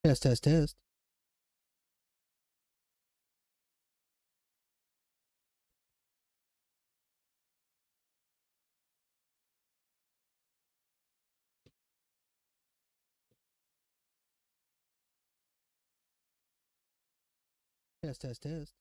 Test, test, test. Test, test, test.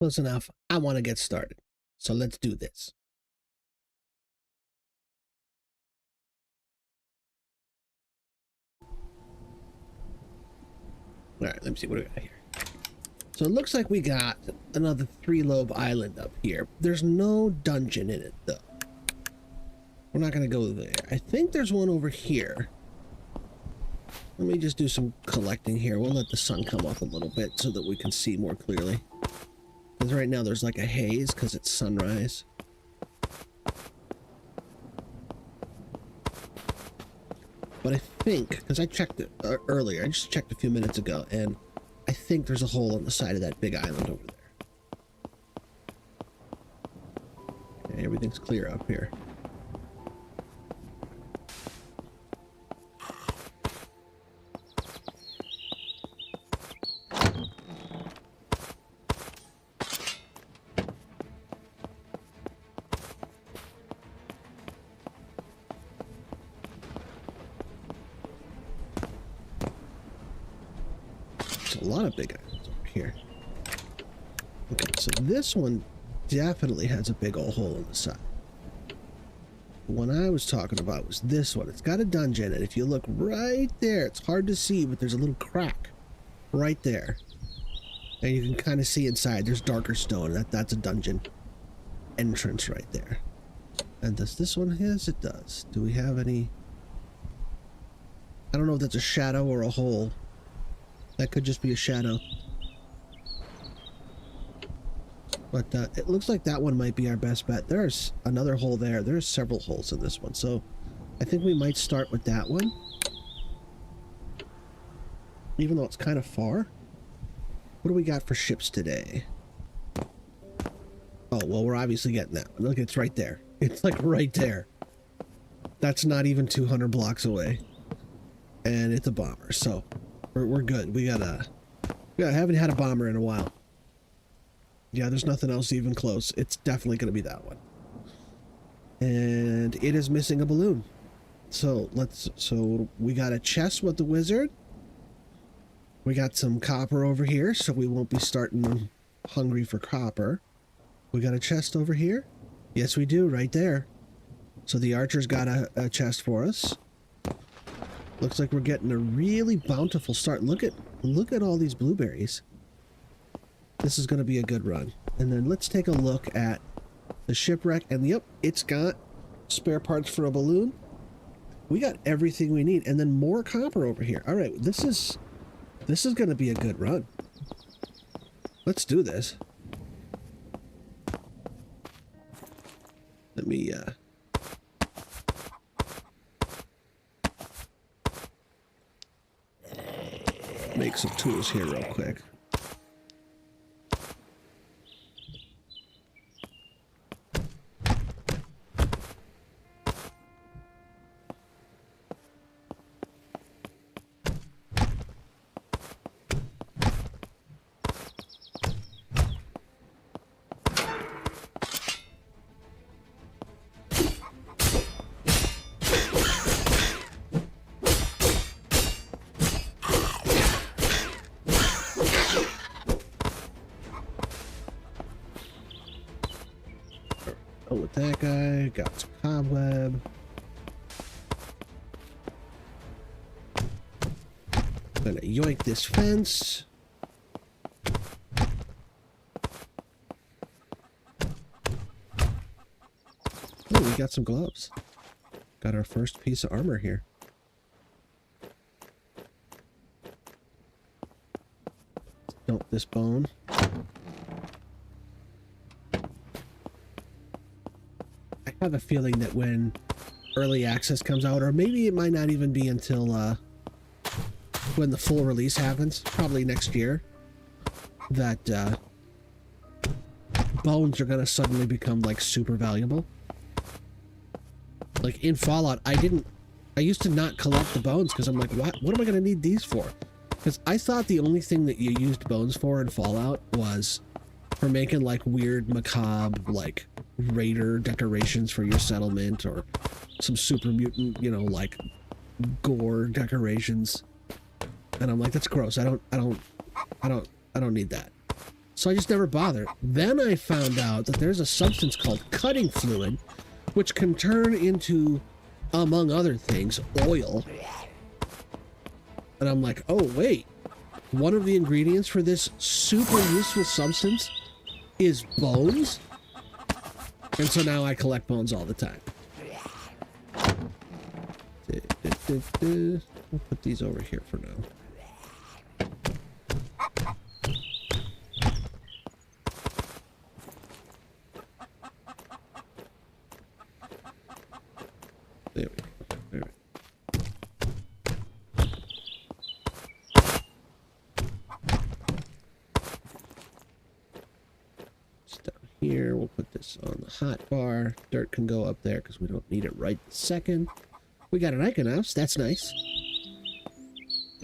Close enough. I want to get started. So let's do this. All right, let me see what we got here. So it looks like we got another 3-lobe island up here. There's no dungeon in it, though. We're not going to go there. I think there's one over here. Let me just do some collecting here. We'll let the sun come up a little bit so that we can see more clearly. Because right now there's like a haze because it's sunrise. But I think, because I checked it earlier, I just checked a few minutes ago, and I think there's a hole on the side of that big island over there. Okay, everything's clear up here. A lot of big islands over here. Okay, so this one definitely has a big old hole in the side. The one I was talking about was this one. It's got a dungeon, and if you look right there, it's hard to see, but there's a little crack right there. And you can kind of see inside. There's darker stone. That's a dungeon entrance right there. And does this one? Yes, it does. Do we have any? I don't know if that's a shadow or a hole. That could just be a shadow. But it looks like that one might be our best bet. There's another hole there. There's several holes in this one. So I think we might start with that one. Even though it's kind of far. What do we got for ships today? Oh, well, we're obviously getting that one. Look, it's right there. It's like right there. That's not even 200 blocks away. And it's a bomber, so... We're good. We haven't had a bomber in a while. Yeah, there's nothing else even close. It's definitely going to be that one. And it is missing a balloon. So we got a chest with the wizard. We got some copper over here, so we won't be starting hungry for copper. We got a chest over here. Yes, we do, right there. So the archer's got a chest for us. Looks like we're getting a really bountiful start. Look at all these blueberries. This is going to be a good run. And then let's take a look at the shipwreck. And yep, it's got spare parts for a balloon. We got everything we need. And then more copper over here. All right, this is going to be a good run. Let's do this. Let me make some tools here real quick. With that guy, got some cobweb. Gonna yoink this fence. Oh, we got some gloves. Got our first piece of armor here. Dump this bone. I have a feeling that when early access comes out, or maybe it might not even be until when the full release happens, probably next year, that bones are going to suddenly become like super valuable. Like in Fallout, I used to not collect the bones because I'm like, what am I going to need these for? Because I thought the only thing that you used bones for in Fallout was for making like weird macabre like raider decorations for your settlement, or some super mutant, you know, like gore decorations. And I'm like, that's gross. I don't need that. So I just never bothered. Then I found out that there's a substance called cutting fluid, which can turn into, among other things, oil. And I'm like, oh, wait. One of the ingredients for this super useful substance is bones? And so now I collect bones all the time. We'll put these over here for now. There we go. All right. Here, we'll put this on the hot bar. Dirt can go up there because we don't need it right this second. We got an icon house. That's nice.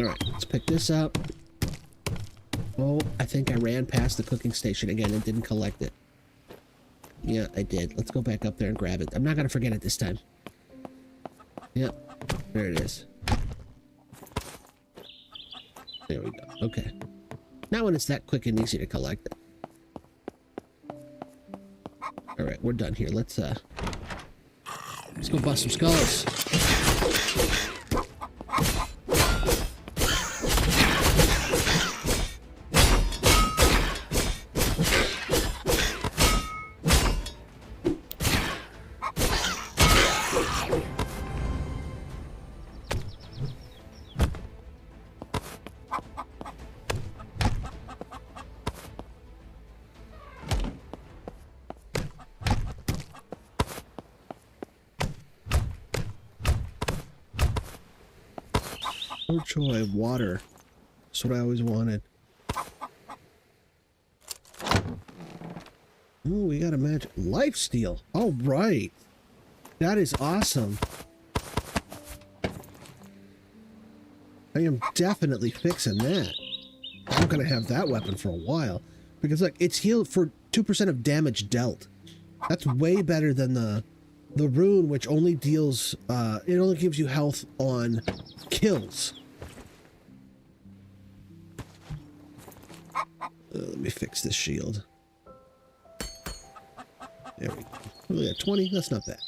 All right, let's pick this up. Oh, I think I ran past the cooking station again and didn't collect it. Yeah, I did. Let's go back up there and grab it. I'm not going to forget it this time. Yep, there it is. There we go. Okay. Now when it's that quick and easy to collect it. All right, we're done here. Let's go bust some skulls. Oh joy, water. That's what I always wanted. Oh, we got a magic lifesteal. All right. That is awesome. I am definitely fixing that. I'm going to have that weapon for a while. Because, look, it's healed for 2% of damage dealt. That's way better than the rune, which only deals... it only gives you health on kills. Let me fix this shield. There we go. We got 20. That's not bad.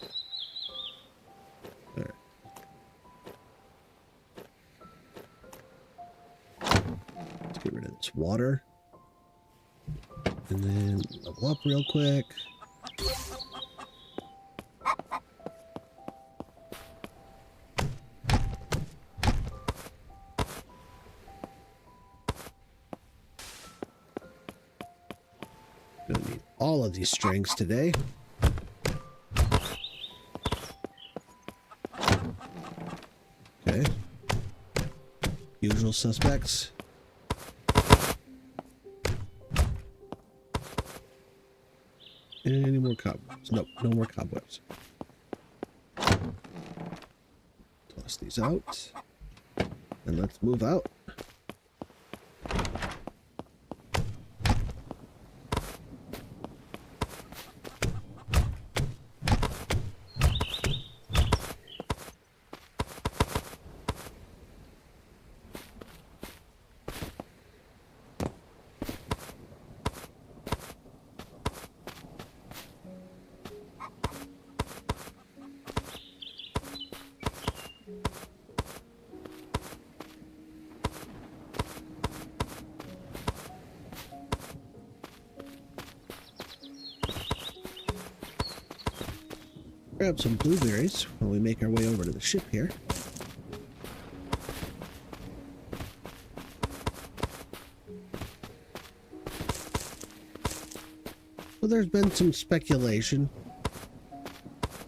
All right. Let's get rid of this water. And then level up real quick. Gonna need all of these strings today. Okay. Usual suspects. Any more cobwebs? Nope, no more cobwebs. Toss these out. And let's move out. Grab some blueberries while we make our way over to the ship here. Well, there's been some speculation,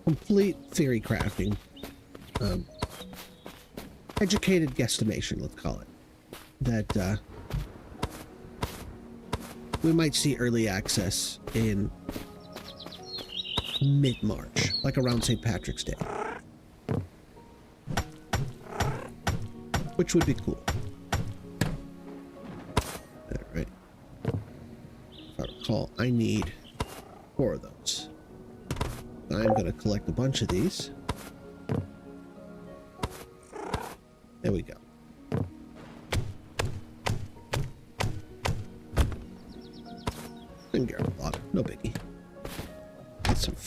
complete theory crafting, educated guesstimation, let's call it, that we might see early access in mid-March, like around St. Patrick's Day, which would be cool. All right. If I recall, I need 4 of those. I'm going to collect a bunch of these. There we go.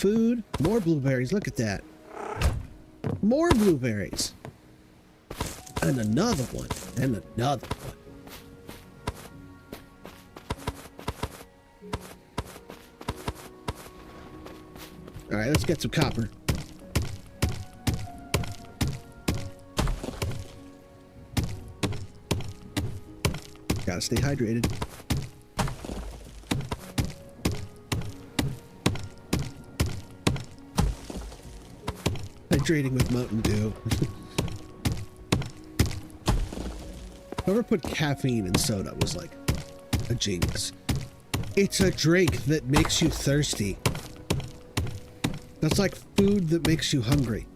food. More blueberries. Look at that. More blueberries. And another one. And another one. All right, let's get some copper. Gotta stay hydrated. Hydrating with Mountain Dew. Whoever put caffeine in soda was like a genius. It's a drink that makes you thirsty. That's like food that makes you hungry.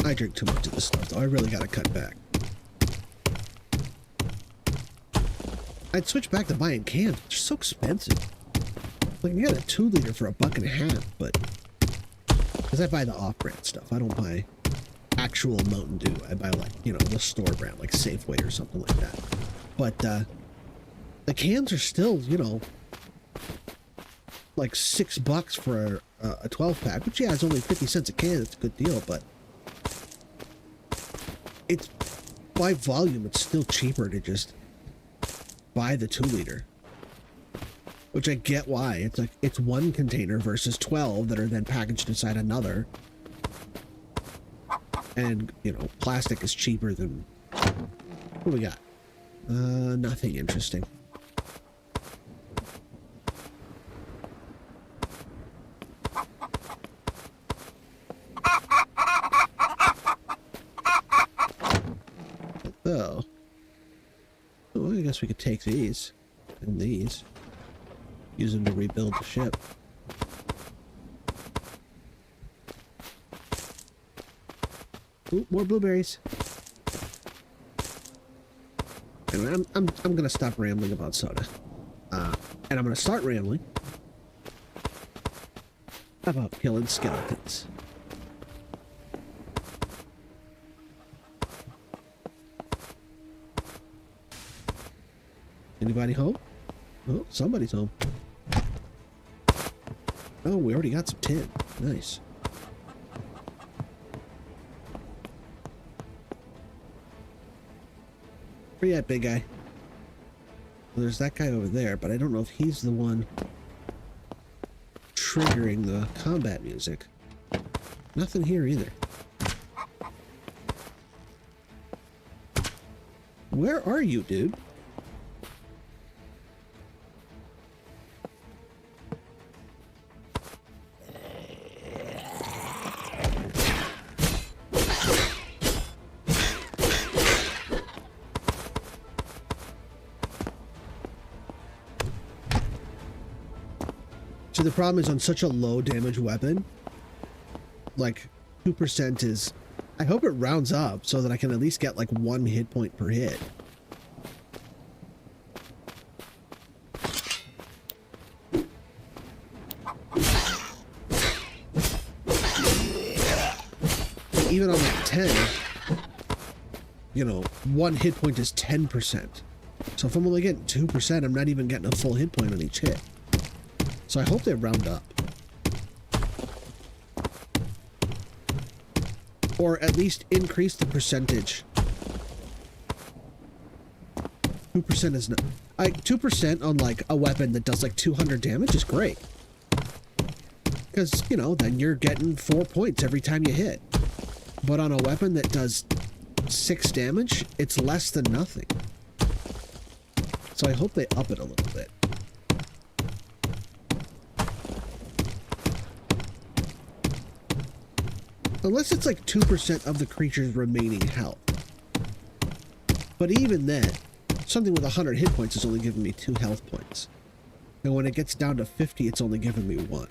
I drink too much of this stuff, though. I really gotta cut back. I'd switch back to buying cans. They're so expensive. Like, you get a 2-liter for $1.50, but... Because I buy the off-brand stuff. I don't buy actual Mountain Dew. I buy, like, you know, the store brand, like Safeway or something like that. But, the cans are still, you know, like $6 for a 12-pack, which, yeah, is only 50 cents a can. It's a good deal, but... It's, by volume, it's still cheaper to just buy the 2-liter. Which I get why. It's like, it's one container versus 12 that are then packaged inside another. And, you know, plastic is cheaper than... What do we got? Nothing interesting. So, well, I guess we could take these and these, use them to rebuild the ship. Ooh, more blueberries. Anyway, I'm gonna stop rambling about soda, and I'm gonna start rambling about killing skeletons. Anybody home? Oh, somebody's home. Oh, we already got some tin. Nice. Where you at, big guy? Well, there's that guy over there, but I don't know if he's the one triggering the combat music. Nothing here either. Where are you, dude? So the problem is on such a low damage weapon, like 2% is, I hope it rounds up so that I can at least get like 1 hit point per hit. Even on like 10, you know, 1 hit point is 10%. So if I'm only getting 2%, I'm not even getting a full hit point on each hit. So I hope they round up. Or at least increase the percentage. 2% is not... 2% on like a weapon that does like 200 damage is great. Because, you know, then you're getting 4 points every time you hit. But on a weapon that does 6 damage, it's less than nothing. So I hope they up it a little bit. Unless it's like 2% of the creature's remaining health. But even then, something with 100 hit points is only giving me 2 health points. And when it gets down to 50, it's only giving me 1.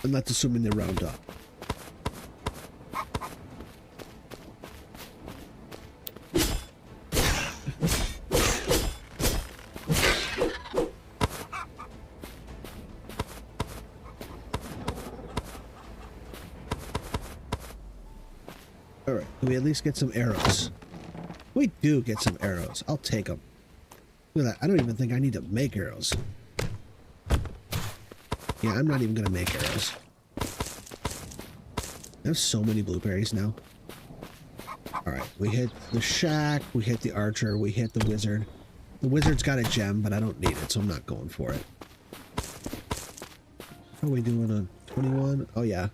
And that's assuming they round up. right. Can we at least get some arrows? We do get some arrows. I'll take them. Look at that. I don't even think I need to make arrows. Yeah, I'm not even going to make arrows. I have so many blueberries now. Alright, we hit the shack, we hit the archer, we hit the wizard. The wizard's got a gem, but I don't need it, so I'm not going for it. How are we doing on 21? Oh, yeah.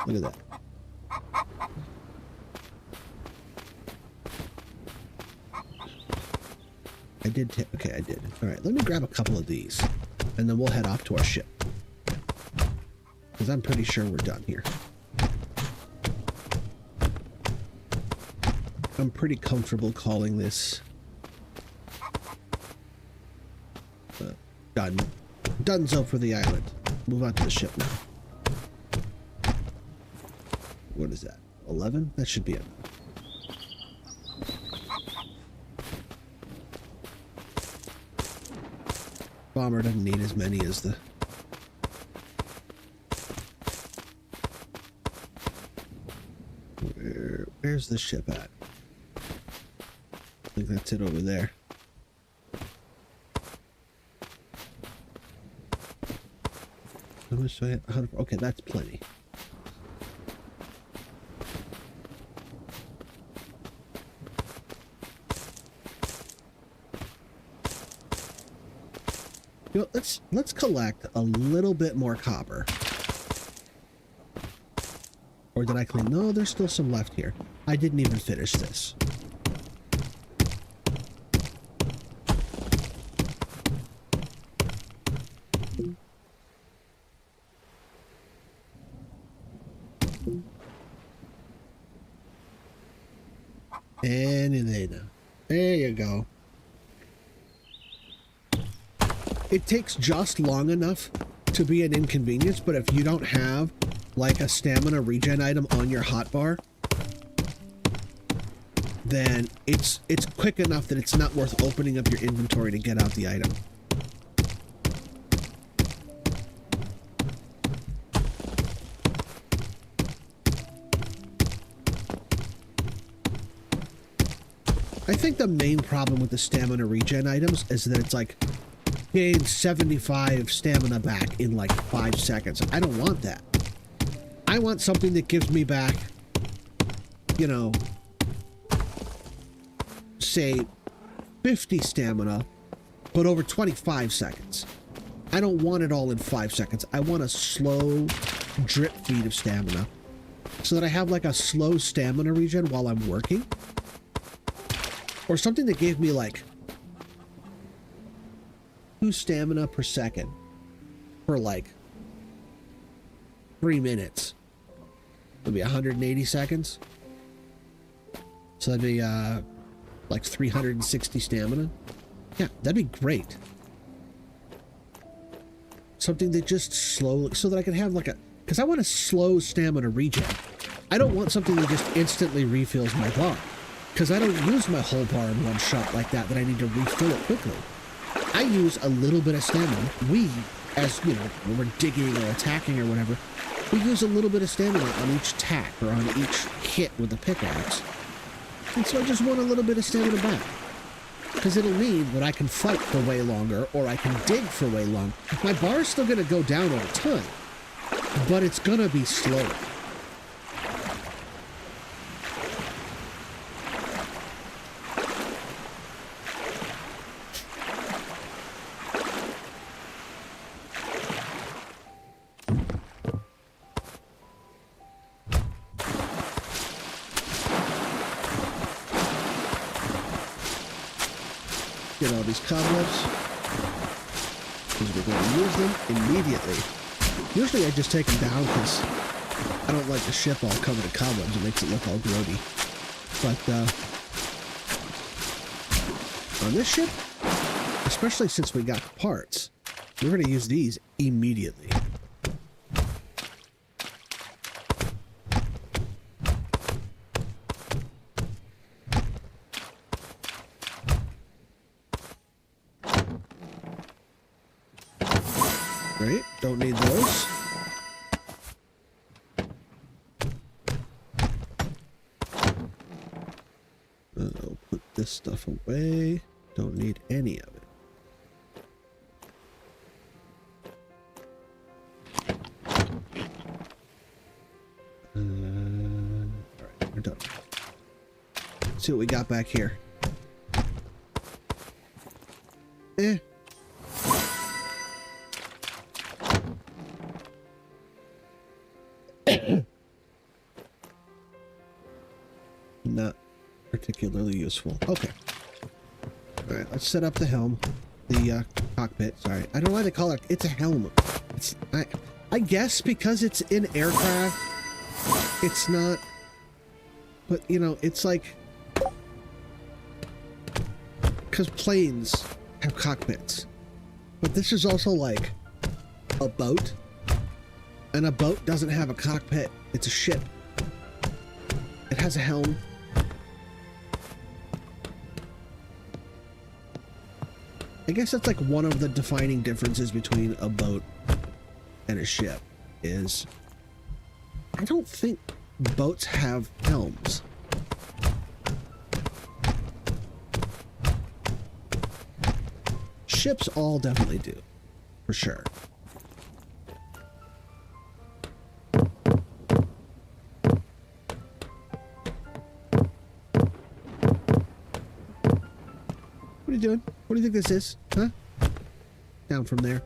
Look at that. I did take... Okay, I did. Alright, let me grab a couple of these, and then we'll head off to our ship. Because I'm pretty sure we're done here. I'm pretty comfortable calling this done. Donezo for the island. Move on to the ship now. What is that? 11? That should be it. Bomber doesn't need as many as the... Where's the ship at? I think that's it over there. How much do I have? 100. Okay, that's plenty. You know, let's collect a little bit more copper. Or did I clean? No, there's still some left here. I didn't even finish this. And there you go. It takes just long enough to be an inconvenience, but if you don't have like a stamina regen item on your hotbar, then it's quick enough that it's not worth opening up your inventory to get out the item. I think the main problem with the stamina regen items is that it's like gain 75 stamina back in like 5 seconds. I don't want that. I want something that gives me back, you know, say 50 stamina, but over 25 seconds. I don't want it all in 5 seconds. I want a slow drip feed of stamina so that I have like a slow stamina regen while I'm working. Or something that gave me like 2 stamina per second for like 3 minutes. It'll be 180 seconds. So that'd be like 360 stamina. Yeah, that'd be great. Something that just slowly, so that I can have like a, because I want a slow stamina regen. I don't want something that just instantly refills my bar. Because I don't use my whole bar in one shot like that I need to refill it quickly. I use a little bit of stamina. We, as you know, when we're digging or attacking or whatever, we use a little bit of stamina on each tack or on each hit with the pickaxe. And so I just want a little bit of stamina back. Because it'll mean that I can fight for way longer or I can dig for way longer. My bar is still going to go down over time, but it's going to be slower. Get all these cobwebs, because we're going to use them immediately. Usually I just take them down because I don't like the ship all covered in cobwebs. It makes it look all grody. But on this ship, especially since we got the parts, we're going to use these immediately. Right, don't need those. I'll put this stuff away. Don't need any of it. Alright, we're done. Let's see what we got back here. Eh. Not particularly useful. Okay. All right, let's set up the helm, the cockpit. Sorry, I don't know why they call it. It's a helm. It's I guess because it's in aircraft, it's not. But you know, it's like because planes have cockpits, but this is also like a boat, and a boat doesn't have a cockpit. It's a ship. It has a helm. I guess that's like one of the defining differences between a boat and a ship is I don't think boats have helms. Ships all definitely do, for sure. What are you doing? What do you think this is? Huh? Down from there.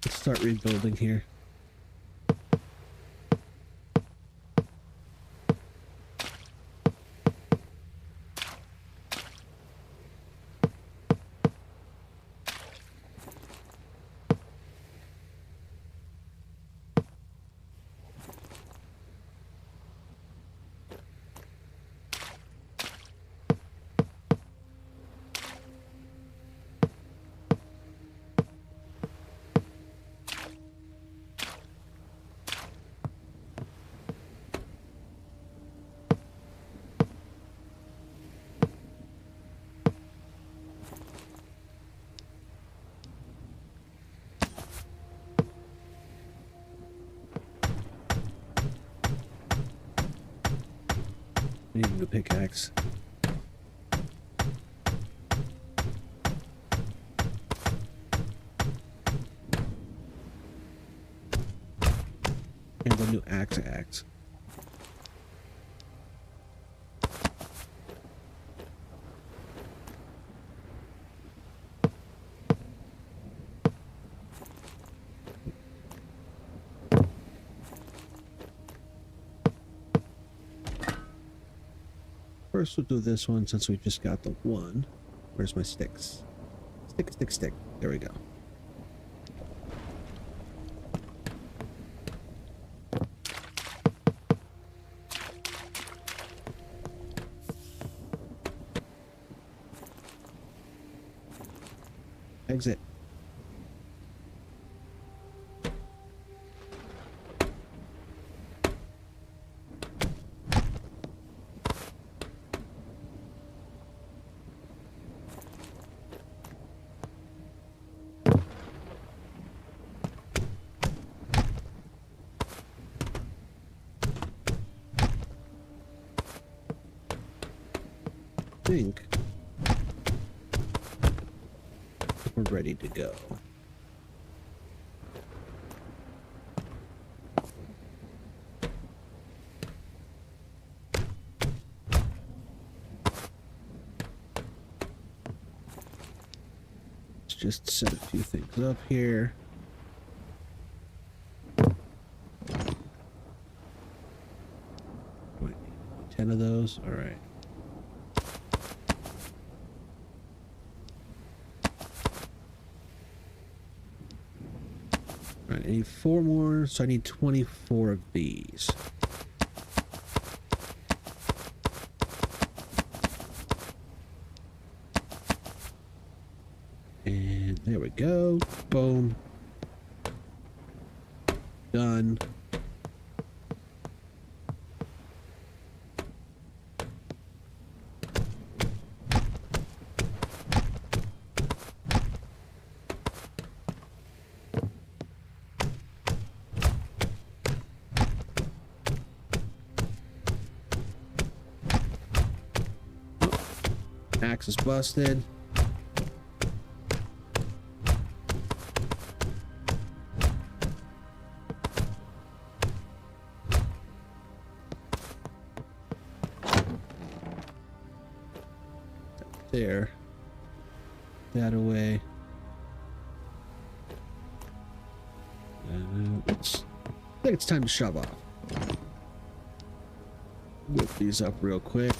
Let's start rebuilding here. I need a new pickaxe. And a new axe. First, we'll do this one since we just got the one. Where's my sticks? Stick. There we go. Exit. Think we're ready to go. Let's just set a few things up here. Wait, 10 of those? All right. Alright, I need 4 more, so I need 24 of these. There we go. Boom. Done. Axe is busted. There. That away. I think it's time to shove off. Whip these up real quick.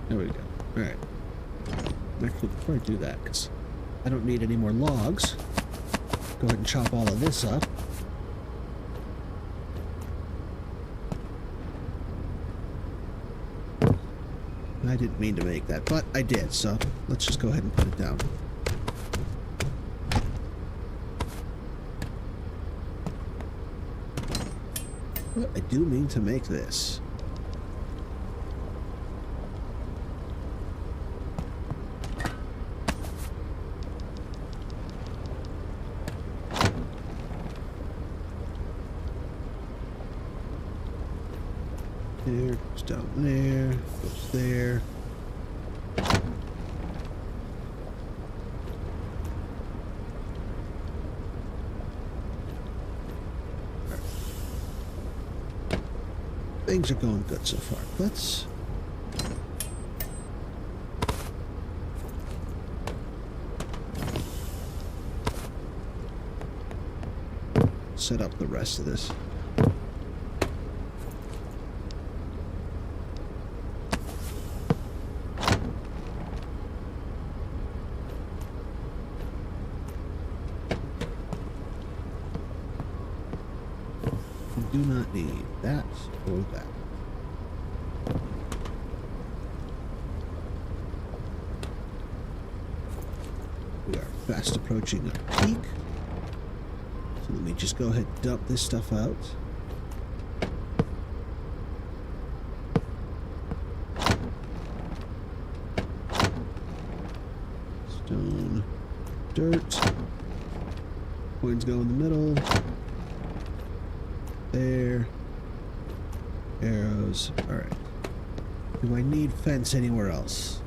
There we go. Alright. Actually, before I do that, because I don't need any more logs, go ahead and chop all of this up. I didn't mean to make that, but I did, so let's just go ahead and put it down. But I do mean to make this. There, goes down there, goes there. Things are going good so far. Let's set up the rest of this. Do not need that or that. We are fast approaching our peak. So let me just go ahead and dump this stuff out. Stone, dirt. Coins go in the middle. There. Arrows. Alright. Do I need fence anywhere else?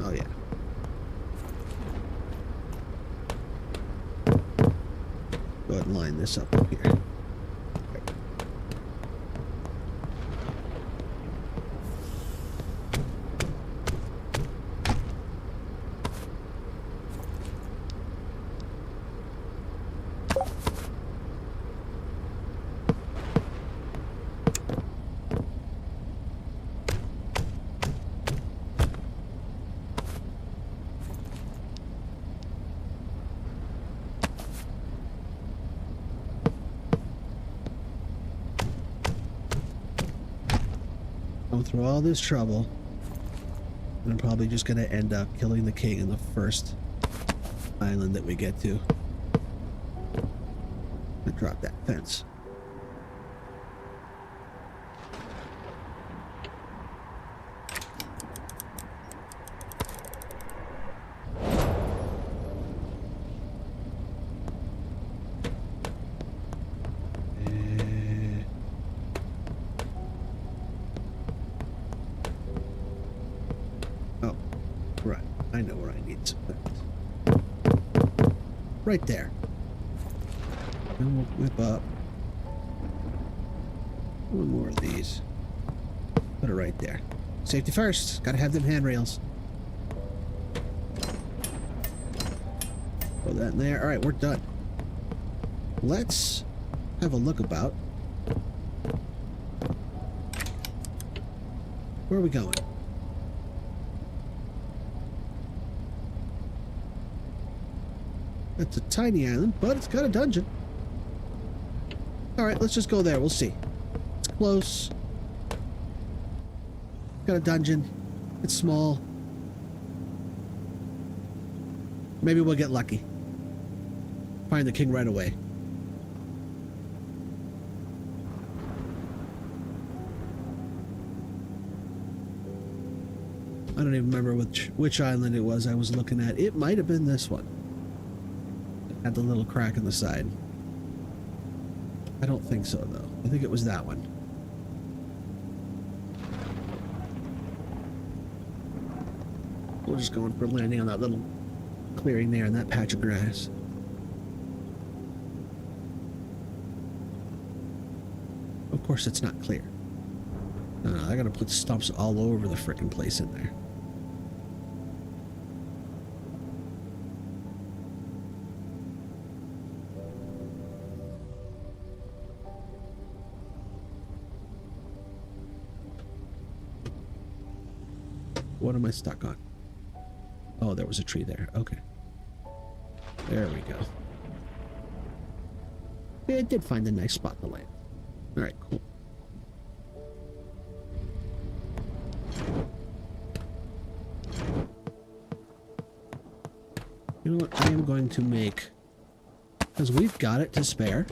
Oh, yeah. Go ahead and line this up here. Through all this trouble, and I'm probably just going to end up killing the king in the first island that we get to. I drop that fence. I know where I need some things. Right there. And we'll whip up one more of these. Put it right there. Safety first. Gotta have them handrails. Put that in there. Alright, we're done. Let's have a look about. Where are we going? It's a tiny island, but it's got a dungeon. Alright, let's just go there. We'll see. It's close. Got a dungeon. It's small. Maybe we'll get lucky. Find the king right away. I don't even remember which island it was I was looking at. It might have been this one. It had the little crack in the side. I don't think so, though. I think it was that one. We're just going for landing on that little clearing there in that patch of grass. Of course, it's not clear. I gotta put stumps all over the frickin' place in there. What am I stuck on? Oh, there was a tree there. Okay. There we go. Yeah, it did find a nice spot to land. Alright, cool. You know what? I am going to make... Because we've got it to spare.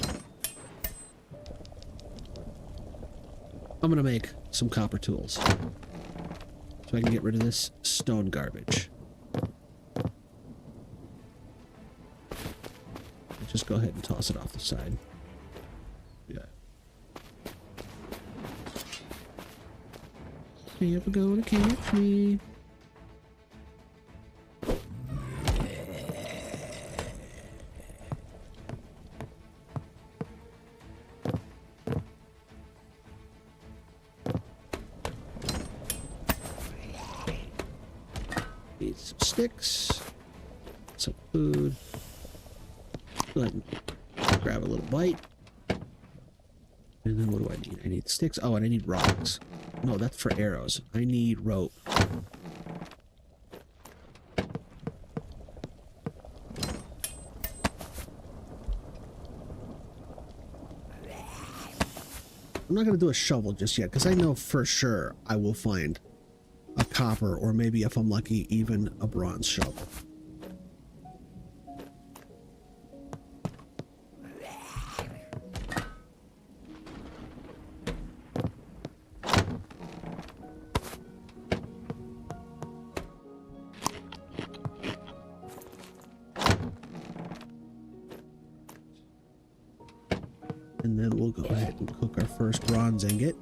I'm going to make some copper tools. So I can get rid of this stone garbage. Just go ahead and toss it off the side. Yeah. You ever gonna catch me? Need some sticks, some food. Go ahead and grab a little bite. And then what do I need? I need sticks. Oh, and I need rocks. No, that's for arrows. I need rope. I'm not going to do a shovel just yet, because I know for sure I will find a copper, or maybe if I'm lucky, even a bronze shovel. And then we'll go ahead and cook our first bronze ingot.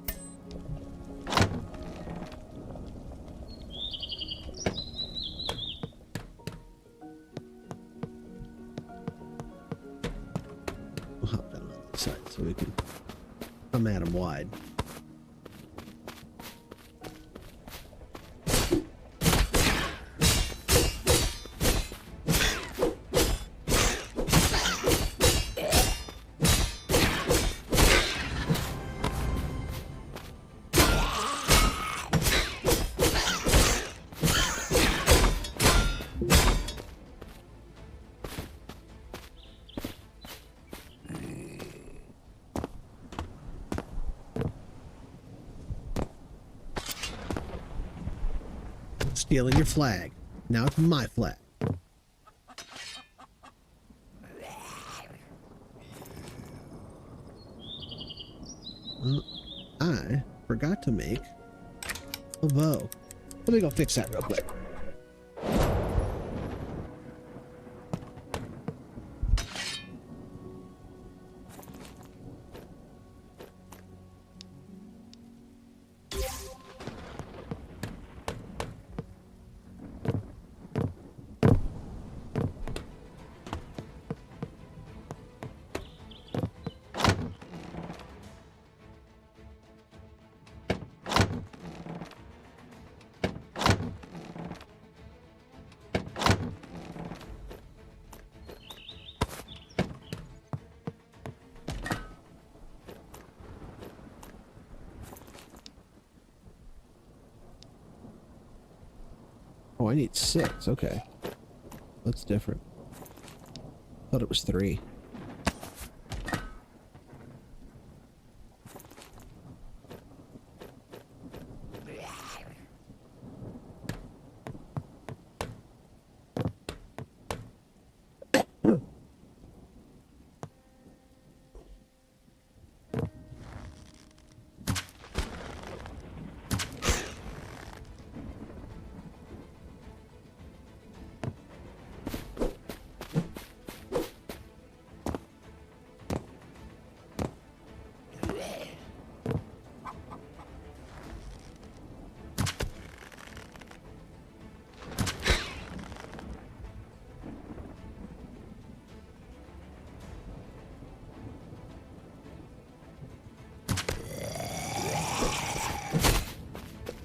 We'll hop down on the side so we can come at them wide. Stealing your flag. Now it's my flag. I forgot to make a bow. Let me go fix that real quick. Oh, I need 6. Okay. That's different. Thought it was 3.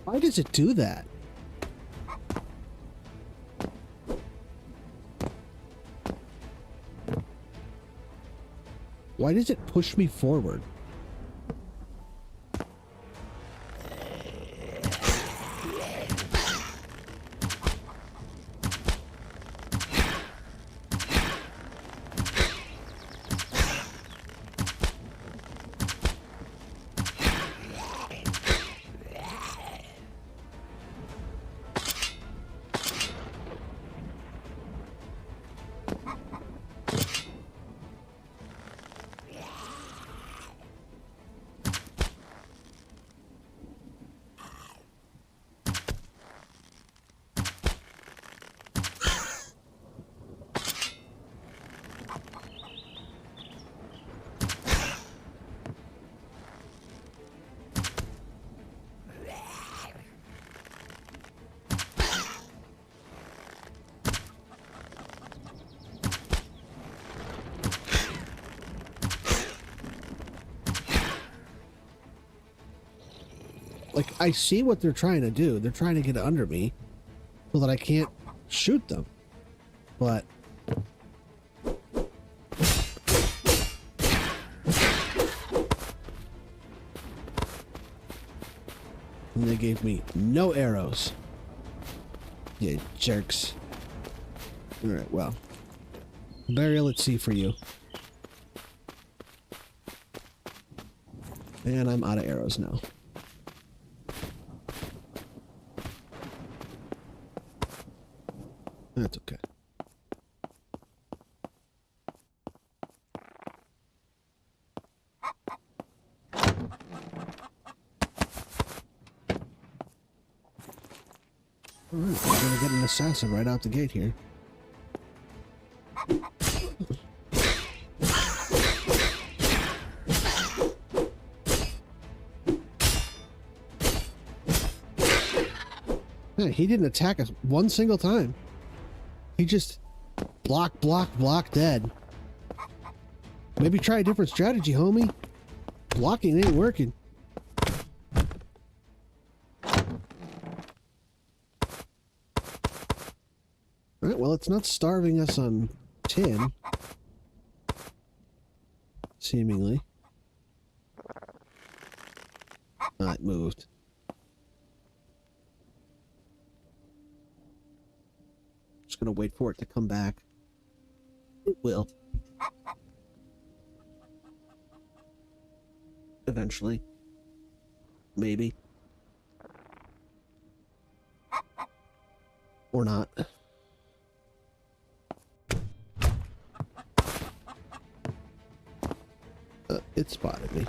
Why does it do that? Why does it push me forward? Like, I see what they're trying to do. They're trying to get under me so that I can't shoot them. But... and they gave me no arrows. You jerks. Alright, well. Burial at sea for you. And I'm out of arrows now. That's okay. Alright, we're gonna get an assassin right out the gate here. Hey, he didn't attack us one single time. He just block, dead. Maybe try a different strategy, homie. Blocking ain't working. Alright, well, it's not starving us on tin. Seemingly. Ah, it moved. Just gonna wait for it to come back. It will. Eventually. Maybe. Or not. It spotted me.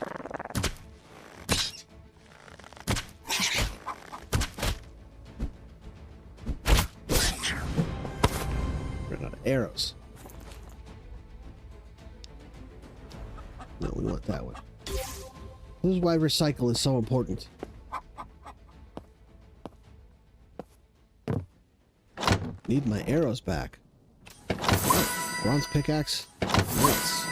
Ran out of arrows. No, we want that one. This is why recycle is so important. Need my arrows back. Oh, bronze pickaxe. Nice.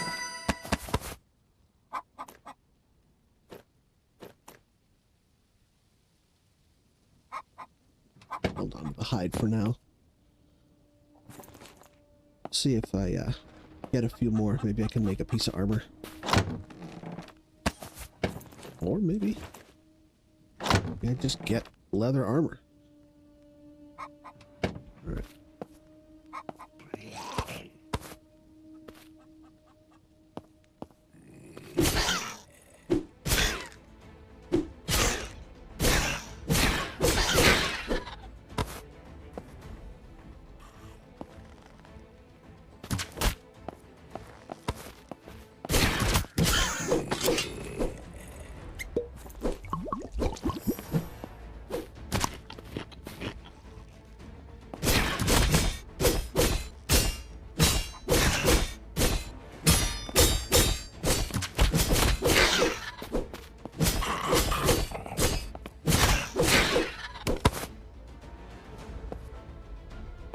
Hold on to the hide for now. See if I get a few more. Maybe I can make a piece of armor. Or maybe I just get leather armor. Alright.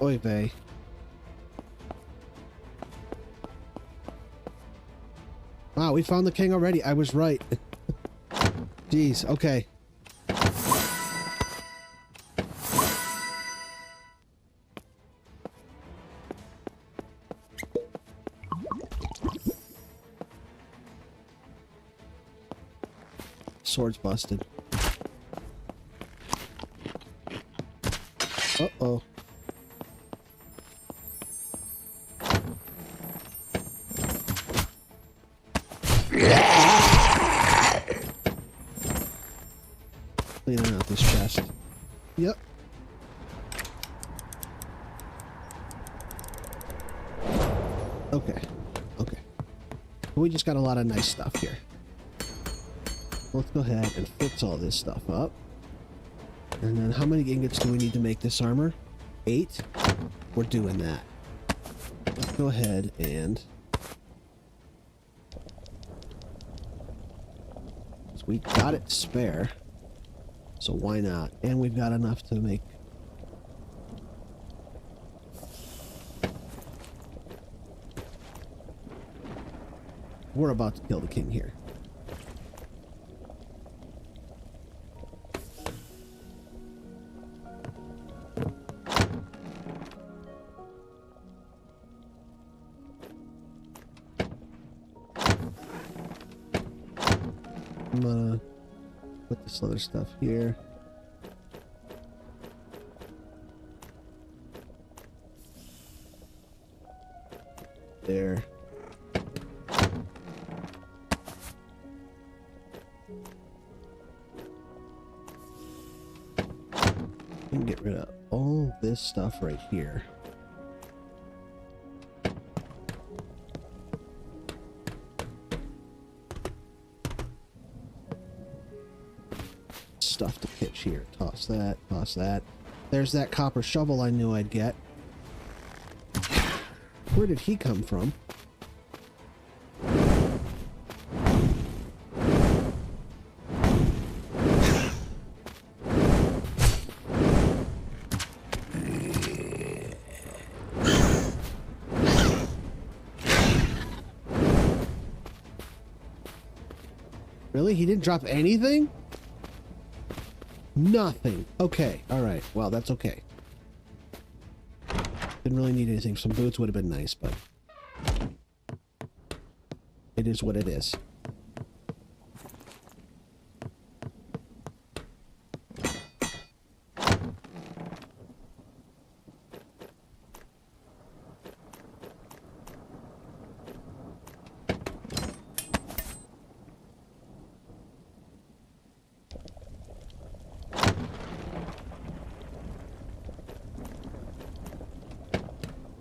Oy vey. Wow, we found the king already. I was right. Jeez, okay. Sword's busted. Uh-oh. Cleaning out this chest. Yep. Okay. Okay. We just got a lot of nice stuff here. Let's go ahead and fix all this stuff up. And then how many ingots do we need to make this armor? 8? We're doing that. Let's go ahead and... So we got it spare. So why not? And we've got enough to make... We're about to kill the king here. I'm gonna put this other stuff here. There. We can get rid of all this stuff right here. Stuff to pitch here. Toss that, toss that. There's that copper shovel I knew I'd get. Where did he come from? Really? He didn't drop anything? Nothing. Okay. Alright. Well, that's okay. Didn't really need anything. Some boots would have been nice, but... it is what it is.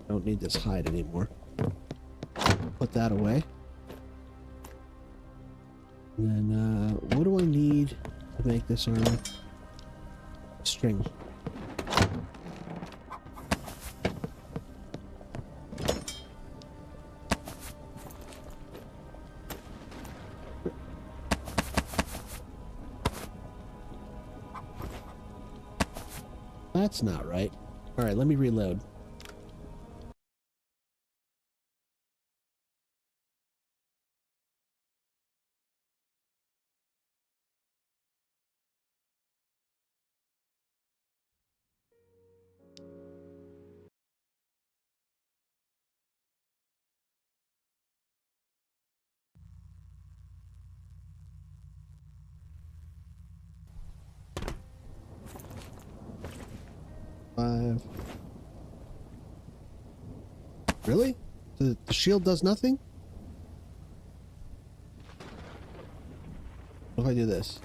Don't need this hide anymore. Put that away. And then, what do I need to make this armor? String. That's not right. Alright, let me reload. Really? The shield does nothing? What if I do this?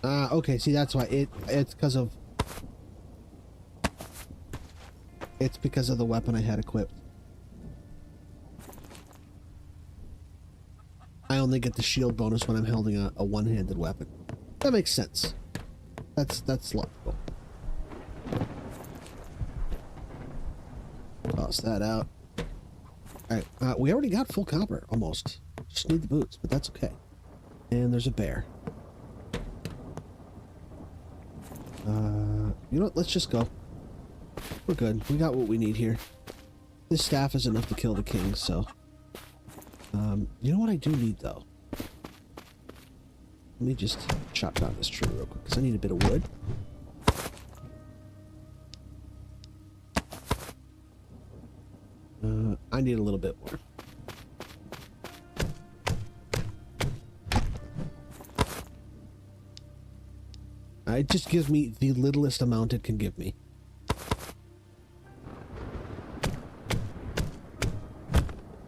Okay, see that's why it's because of the weapon I had equipped. I only get the shield bonus when I'm holding a one-handed weapon. That makes sense. That's logical. Toss that out. Alright, we already got full copper, almost. Just need the boots, but that's okay. And there's a bear. You know what, let's just go. We're good. We got what we need here. This staff is enough to kill the king, so... you know what I do need, though? Let me just chop down this tree real quick, because I need a bit of wood. I need a little bit more. It just gives me the littlest amount it can give me.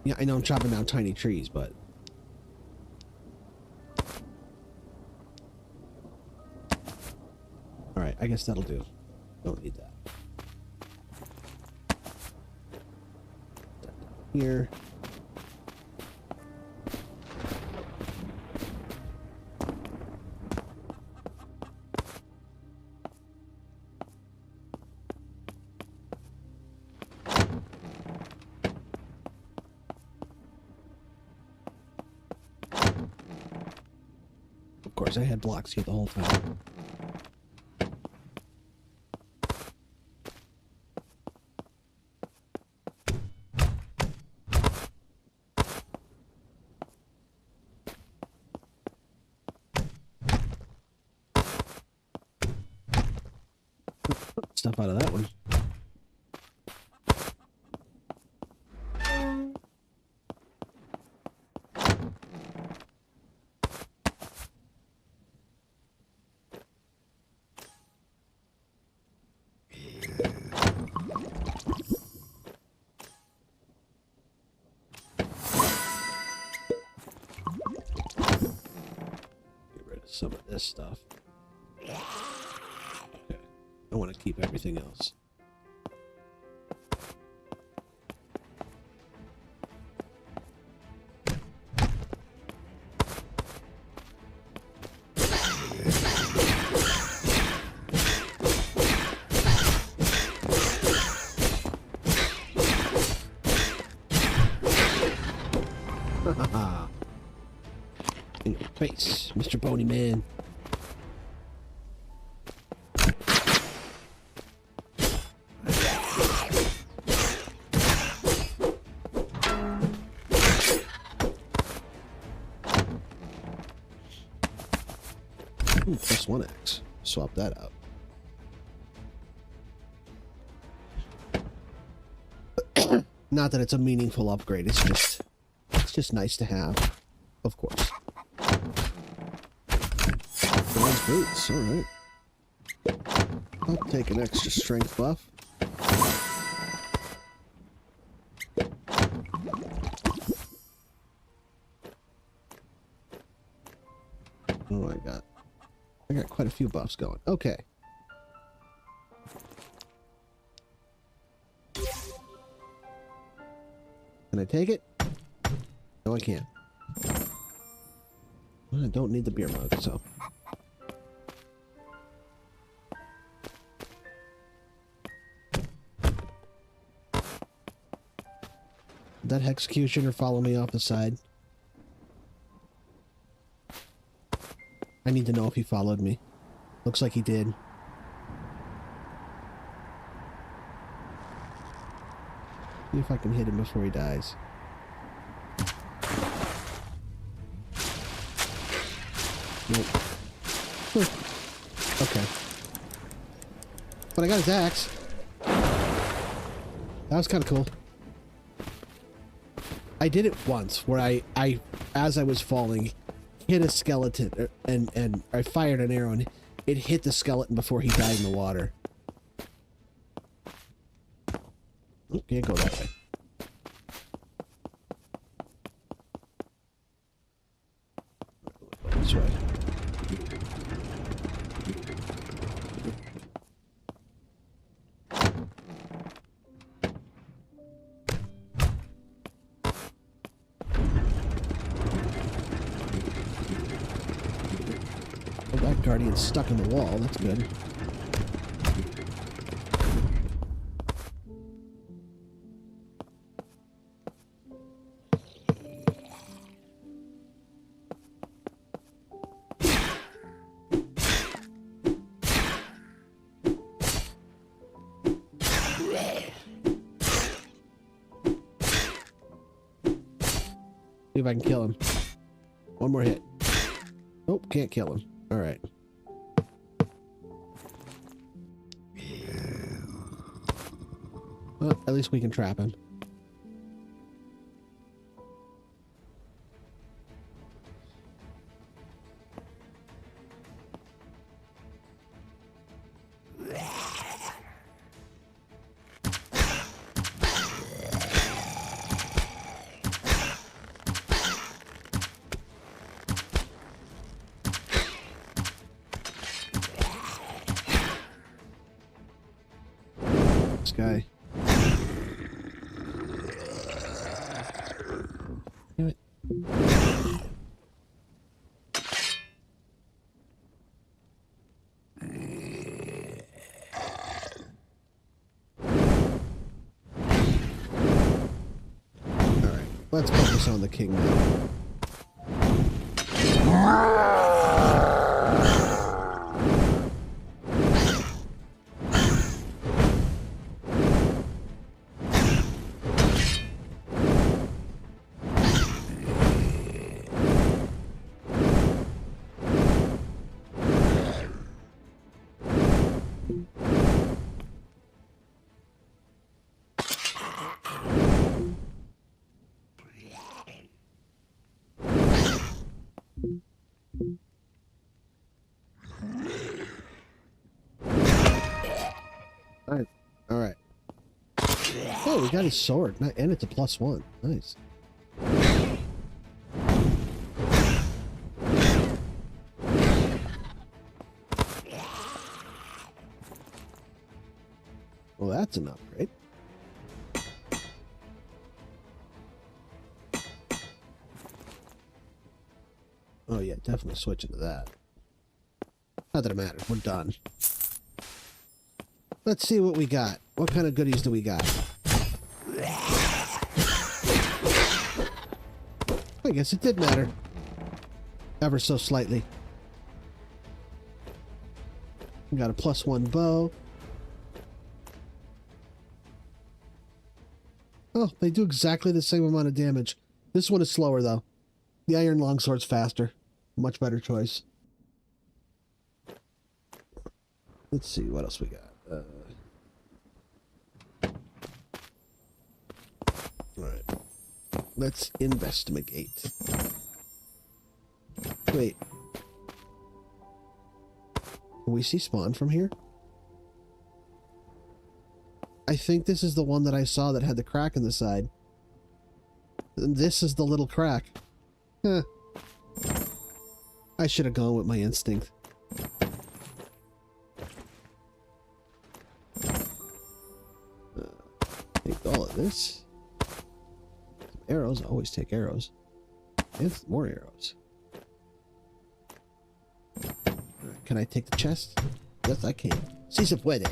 Yeah, I know I'm chopping down tiny trees, but... Alright, I guess that'll do. Don't need that. Here. Of course, I had blocks here the whole time. Stuff out of that one. Get rid of some of this stuff. I want to keep everything else. In your face, Mr. Bony Man. Ooh, plus 1x. Swap that out. Not that it's a meaningful upgrade, it's just nice to have, of course. Bronze boots, alright. I'll take an extra strength buff. Oh, I got quite a few buffs going. Okay. Can I take it? No, I can't. Well, I don't need the beer mug, so. Did that executioner follow me off the side? I need to know if he followed me. Looks like he did. See if I can hit him before he dies. Nope. Okay. But I got his axe. That was kind of cool. I did it once where I as I was falling, hit a skeleton and I fired an arrow and it hit the skeleton before he died in the water. Oh, can't go that way. This way. Oh, that guardian's stuck in the wall. That's good. if I can kill him. One more hit. Nope, can't kill him. All right. Well, at least we can trap him. This guy. Damn it. Alright, let's focus on the king now. Alright. Oh, we got his sword. And it's a +1. Nice. Well, that's an upgrade. Oh yeah, definitely switching to that. Not that it matters. We're done. Let's see what we got. What kind of goodies do we got? I guess it did matter. Ever so slightly. We got a +1 bow. Oh, they do exactly the same amount of damage. This one is slower, though. The iron longsword's faster. Much better choice. Let's see what else we got. Alright. Let's investigate. Wait. Can we see spawn from here? I think this is the one that I saw that had the crack in the side. And this is the little crack. Huh. I should have gone with my instinct. Take all of this. Some arrows. I always take arrows. And some more arrows. Right, can I take the chest? Yes, I can. Si se puede.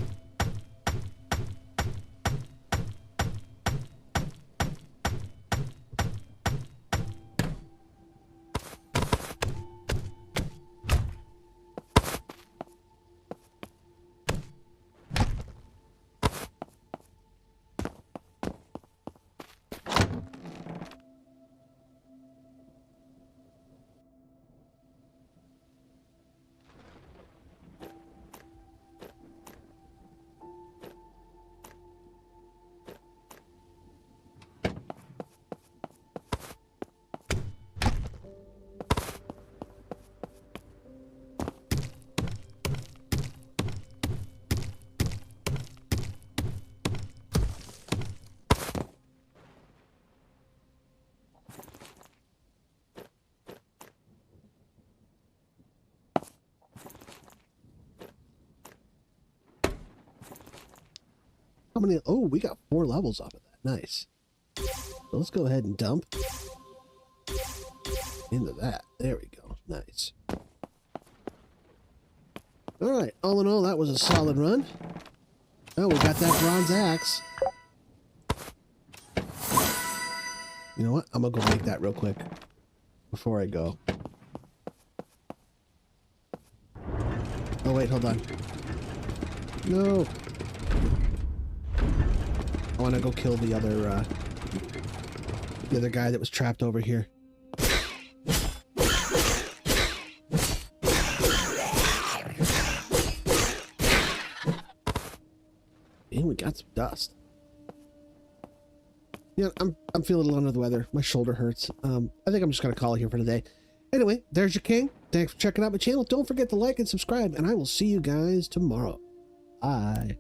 How many? Oh, we got 4 levels off of that. Nice. So let's go ahead and dump into that. There we go. Nice. All right. All in all, that was a solid run. Oh, we got that bronze axe. You know what? I'm gonna go make that real quick before I go. Oh wait, hold on. No. I want to go kill the other guy that was trapped over here. And we got some dust. Yeah, I'm feeling a little under the weather. My shoulder hurts. I think I'm just gonna call it here for today. Anyway, there's your king. Thanks for checking out my channel. Don't forget to like and subscribe, and I will see you guys tomorrow. Bye.